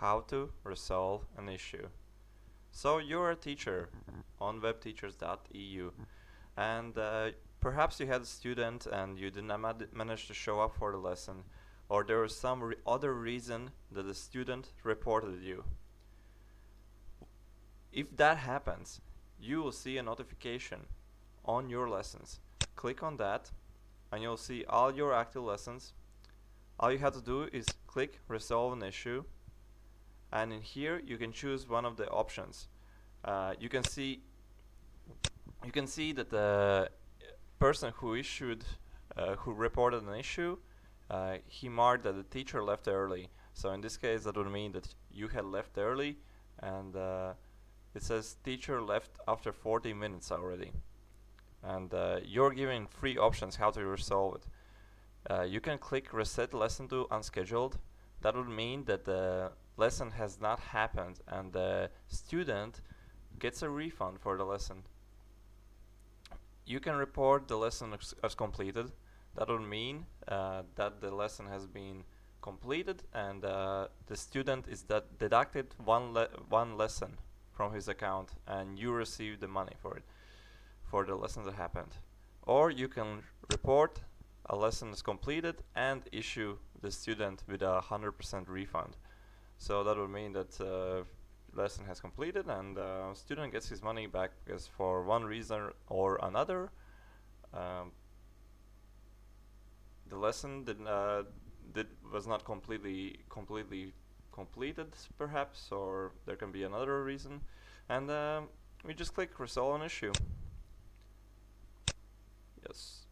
how to resolve an issue. So you're a teacher on WebTeachers.eu, and perhaps you had a student and you did not manage to show up for the lesson, or there was some other reason that the student reported you. If that happens, you will see a notification on your lessons. Click on that and you'll see all your active lessons. All you have to do is click resolve an issue, and in here you can choose one of the options. You can see that the person who reported an issue, he marked that the teacher left early. So in this case, that would mean that you had left early, and it says teacher left after 40 minutes already. And you're given 3 options how to resolve it. You can click reset lesson to unscheduled. That would mean that the lesson has not happened and the student gets a refund for the lesson. You can report the lesson as completed. That would mean that the lesson has been completed and the student is deducted one lesson from his account, and you receive the money for it, for the lesson that happened. Or you can report a lesson is completed and issue the student with a 100% refund. So that would mean that lesson has completed and student gets his money back because for one reason or another the lesson was not completely completed, perhaps, or there can be another reason, and we just click resolve an issue. Yes.